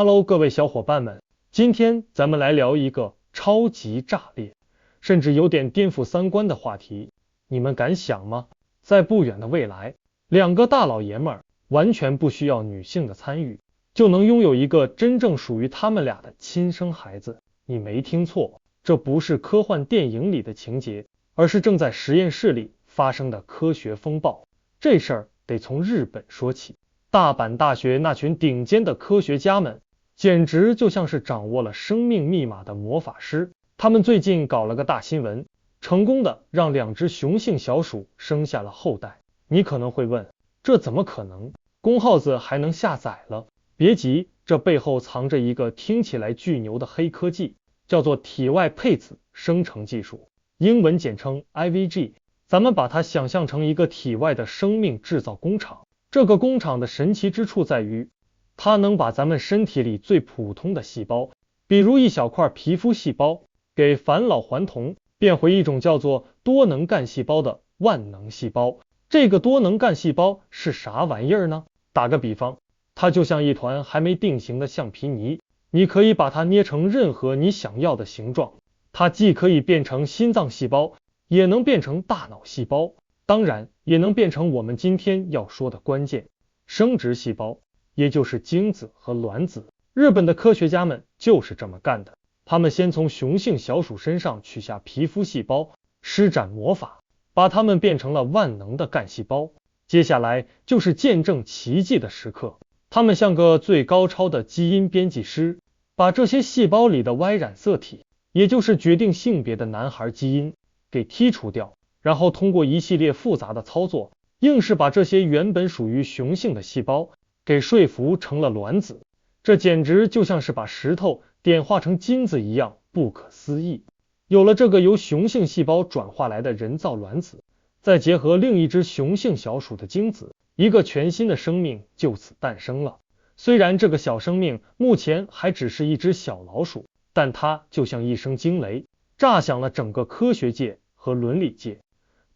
Hello，各位小伙伴们，今天咱们来聊一个超级炸裂，甚至有点颠覆三观的话题。你们敢想吗？在不远的未来，两个大老爷们儿完全不需要女性的参与，就能拥有一个真正属于他们俩的亲生孩子。你没听错，这不是科幻电影里的情节，而是正在实验室里发生的科学风暴。这事儿得从日本说起。大阪大学那群顶尖的科学家们，简直就像是掌握了生命密码的魔法师。他们最近搞了个大新闻，成功的让2只雄性小鼠生下了后代。你可能会问，这怎么可能？公耗子还能下载了？别急，这背后藏着一个听起来巨牛的黑科技，叫做体外配子生成技术，英文简称 IVG。咱们把它想象成一个体外的生命制造工厂。这个工厂的神奇之处在于，它能把咱们身体里最普通的细胞，比如一小块皮肤细胞，给返老还童，变回一种叫做多能干细胞的万能细胞。这个多能干细胞是啥玩意儿呢？打个比方，它就像一团还没定型的橡皮泥，你可以把它捏成任何你想要的形状。它既可以变成心脏细胞，也能变成大脑细胞，当然也能变成我们今天要说的关键，生殖细胞，也就是精子和卵子。日本的科学家们就是这么干的，他们先从雄性小鼠身上取下皮肤细胞，施展魔法，把它们变成了万能的干细胞。接下来就是见证奇迹的时刻，他们像个最高超的基因编辑师，把这些细胞里的 Y 染色体，也就是决定性别的男孩基因给剔除掉，然后通过一系列复杂的操作，硬是把这些原本属于雄性的细胞给说服成了卵子。这简直就像是把石头点化成金子一样不可思议。有了这个由雄性细胞转化来的人造卵子，再结合另一只雄性小鼠的精子，一个全新的生命就此诞生了。虽然这个小生命目前还只是一只小老鼠，但它就像一声惊雷，炸响了整个科学界和伦理界。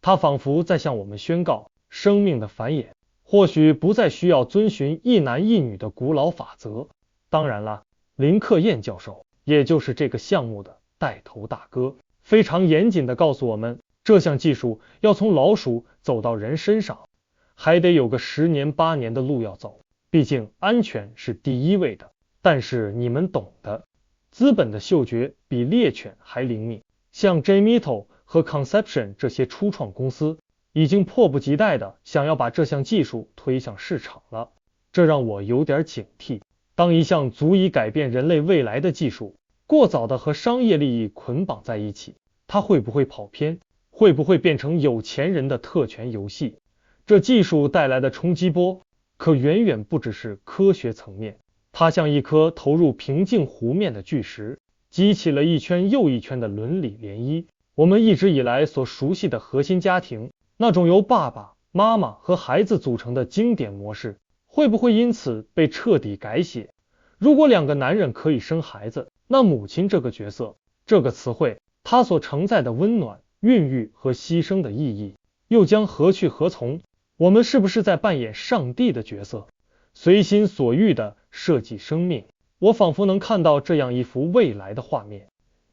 它仿佛在向我们宣告，生命的繁衍或许不再需要遵循一男一女的古老法则。当然了，林克燕教授，也就是这个项目的带头大哥，非常严谨地告诉我们，这项技术要从老鼠走到人身上，还得有个10年8年的路要走，毕竟安全是第一位的。但是你们懂的，资本的嗅觉比猎犬还灵敏，像 J-Mito 和 Conception 这些初创公司已经迫不及待的想要把这项技术推向市场了。这让我有点警惕，当一项足以改变人类未来的技术过早的和商业利益捆绑在一起，它会不会跑偏？会不会变成有钱人的特权游戏？这技术带来的冲击波可远远不只是科学层面，它像一颗投入平静湖面的巨石，激起了一圈又一圈的伦理涟漪。我们一直以来所熟悉的核心家庭，那种由爸爸妈妈和孩子组成的经典模式，会不会因此被彻底改写？如果2个男人可以生孩子，那母亲这个角色，这个词汇，它所承载的温暖、孕育和牺牲的意义，又将何去何从？我们是不是在扮演上帝的角色，随心所欲地设计生命？我仿佛能看到这样一幅未来的画面。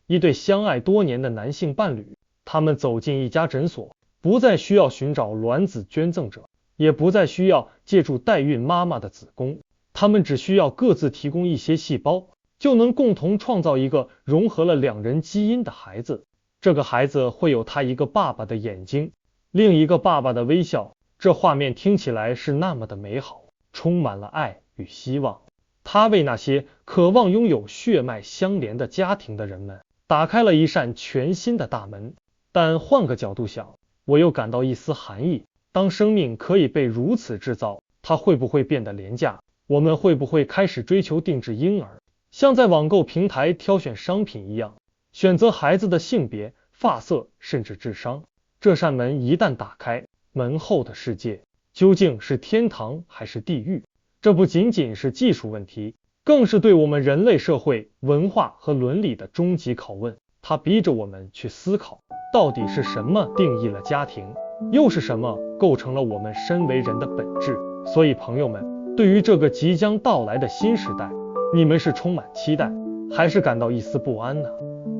一对相爱多年的男性伴侣，他们走进一家诊所，不再需要寻找卵子捐赠者，也不再需要借助代孕妈妈的子宫，他们只需要各自提供一些细胞，就能共同创造一个融合了2人基因的孩子。这个孩子会有他一个爸爸的眼睛，另一个爸爸的微笑。这画面听起来是那么的美好，充满了爱与希望。他为那些渴望拥有血脉相连的家庭的人们打开了一扇全新的大门。但换个角度想，我又感到一丝寒意。当生命可以被如此制造，它会不会变得廉价？我们会不会开始追求定制婴儿，像在网购平台挑选商品一样，选择孩子的性别、发色甚至智商？这扇门一旦打开，门后的世界究竟是天堂还是地狱？这不仅仅是技术问题，更是对我们人类社会文化和伦理的终极拷问。它逼着我们去思考，到底是什么定义了家庭，又是什么构成了我们身为人的本质。所以朋友们，对于这个即将到来的新时代，你们是充满期待，还是感到一丝不安呢？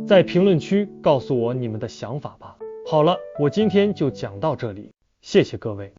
在评论区告诉我你们的想法吧。好了，我今天就讲到这里，谢谢各位。